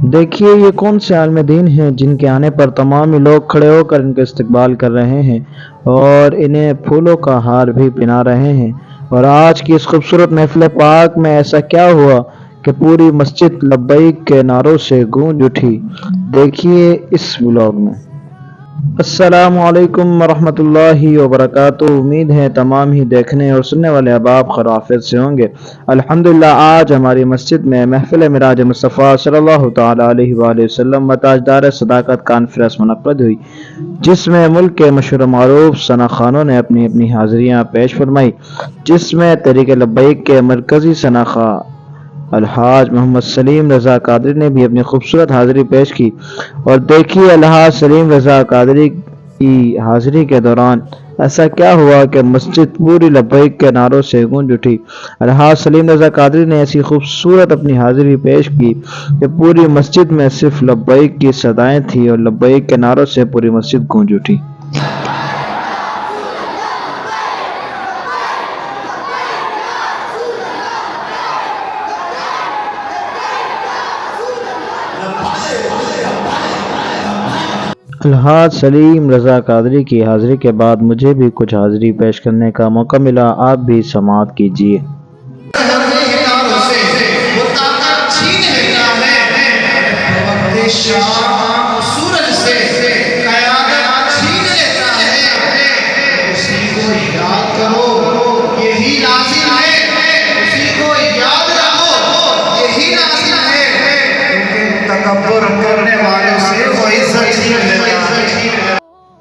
دیکھیے یہ کون سے عالم دین ہیں جن کے آنے پر تمام ہی لوگ کھڑے ہو کر ان کا استقبال کر رہے ہیں اور انہیں پھولوں کا ہار بھی پہنا رہے ہیں۔ اور آج کی اس خوبصورت محفل پاک میں ایسا کیا ہوا کہ پوری مسجد لبیک کے نعروں سے گونج اٹھی؟ دیکھیے اس ولاگ میں۔ السلام علیکم ورحمۃ اللہ وبرکاتہ۔ امید ہے تمام ہی دیکھنے اور سننے والے احباب خیریت سے ہوں گے۔ الحمدللہ آج ہماری مسجد میں محفل معراج مصطفیٰ صلی اللہ تعالی علیہ وآلہ وسلم و تاجدار صداقت کانفرنس منعقد ہوئی، جس میں ملک کے مشہور و معروف ثنا خانوں نے اپنی اپنی حاضریاں پیش فرمائی، جس میں تحریک لبیک کے مرکزی ثنا خواں الحاج محمد سلیم رضا قادری نے بھی اپنی خوبصورت حاضری پیش کی۔ اور دیکھیے الحاج سلیم رضا قادری کی حاضری کے دوران ایسا کیا ہوا کہ مسجد پوری لبیک کے نعروں سے گونج اٹھی۔ الحاج سلیم رضا قادری نے ایسی خوبصورت اپنی حاضری پیش کی کہ پوری مسجد میں صرف لبیک کی صدائیں تھیں اور لبیک کے نعروں سے پوری مسجد گونج اٹھی۔ الحاج سلیم رضا قادری کی حاضری کے بعد مجھے بھی کچھ حاضری پیش کرنے کا موقع ملا، آپ بھی سماعت کیجیے۔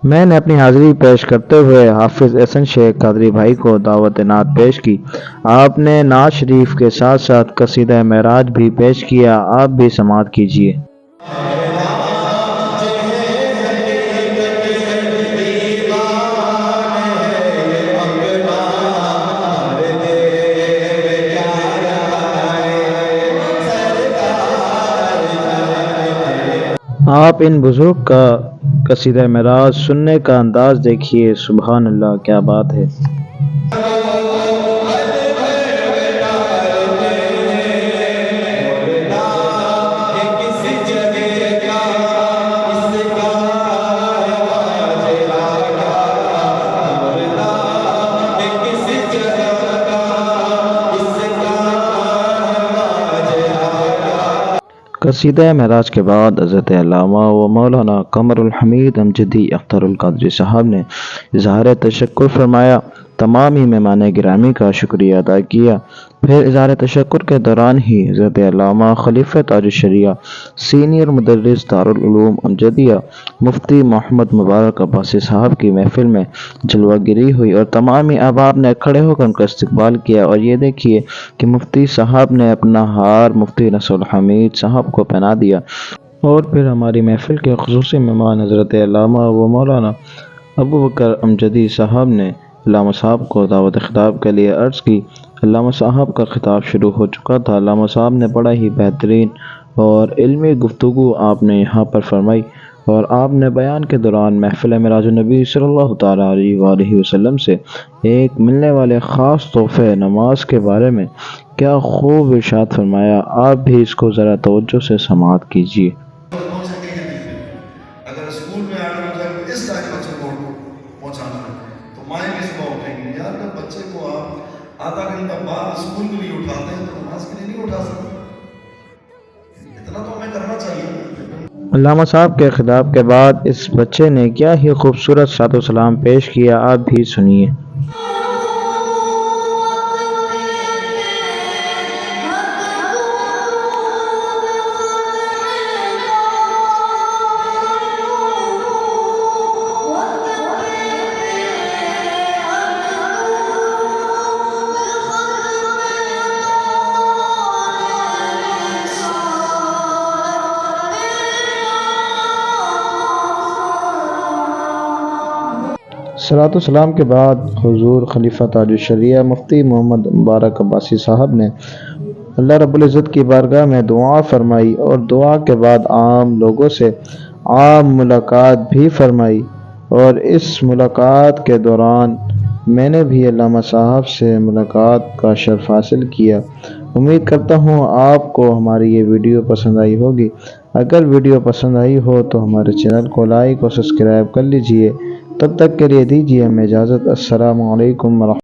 میں نے اپنی حاضری پیش کرتے ہوئے حافظ احسن شیخ قادری بھائی کو دعوت نعت پیش کی۔ آپ نے نعت شریف کے ساتھ ساتھ قصیدہ معراج بھی پیش کیا، آپ بھی سماعت کیجیے۔ آپ ان بزرگ کا قصیدہ معراج سننے کا انداز دیکھیے، سبحان اللہ، کیا بات ہے۔ قصیدہ معراج کے بعد حضرت علامہ و مولانا قمر الحمید امجدی اختر القادری صاحب نے اظہار تشکر فرمایا، تمام ہی مہمان گرامی کا شکریہ ادا کیا۔ پھر اظہار تشکر کے دوران ہی حضرت علامہ خلیفہ تاج الشریعہ سینئر مدرس دارالعلوم امجدیہ مفتی محمد مبارک عباسی صاحب کی محفل میں جلوہ گری ہوئی اور تمام ہی احباب نے کھڑے ہو کر ان کا استقبال کیا۔ اور یہ دیکھیے کہ مفتی صاحب نے اپنا ہار مفتی نصر الحمید صاحب کو پہنا دیا۔ اور پھر ہماری محفل کے خصوصی مہمان حضرت علامہ و مولانا ابو بکر امجدی صاحب نے علامہ صاحب کو دعوت خطاب کے لیے عرض کی۔ علامہ صاحب کا خطاب شروع ہو چکا تھا۔ علامہ صاحب نے بڑا ہی بہترین اور علمی گفتگو آپ نے یہاں پر فرمائی اور آپ نے بیان کے دوران محفل معراج النبی صلی اللہ تعالی علیہ وآلہ وسلم سے ایک ملنے والے خاص تحفے نماز کے بارے میں کیا خوب ارشاد فرمایا، آپ بھی اس کو ذرا توجہ سے سماعت کیجیے۔ اگر اسکول میں اس طرح بچے کو پہنچانا ہے تو مائیں بھی صبح اٹھیں گی، یار جب بچے کو آپ آدھا گھنٹہ بعد اسکول کے لیے اٹھاتے ہیں تو نماز کے لیے نہیں اٹھا سکتے، اتنا تو ہمیں کرنا چاہیے۔ علامہ صاحب کے خطاب کے بعد اس بچے نے کیا ہی خوبصورت صلوات و سلام پیش کیا، آپ بھی سنیے۔ صلاۃ و سلام کے بعد حضور خلیفہ تاج الشریعہ مفتی محمد مبارک عباسی صاحب نے اللہ رب العزت کی بارگاہ میں دعا فرمائی اور دعا کے بعد عام لوگوں سے عام ملاقات بھی فرمائی۔ اور اس ملاقات کے دوران میں نے بھی علامہ صاحب سے ملاقات کا شرف حاصل کیا۔ امید کرتا ہوں آپ کو ہماری یہ ویڈیو پسند آئی ہوگی۔ اگر ویڈیو پسند آئی ہو تو ہمارے چینل کو لائک اور سبسکرائب کر لیجئے۔ تب تک کے لیے دیجیے ہمیں اجازت۔ السلام علیکم ورحمۃ اللہ۔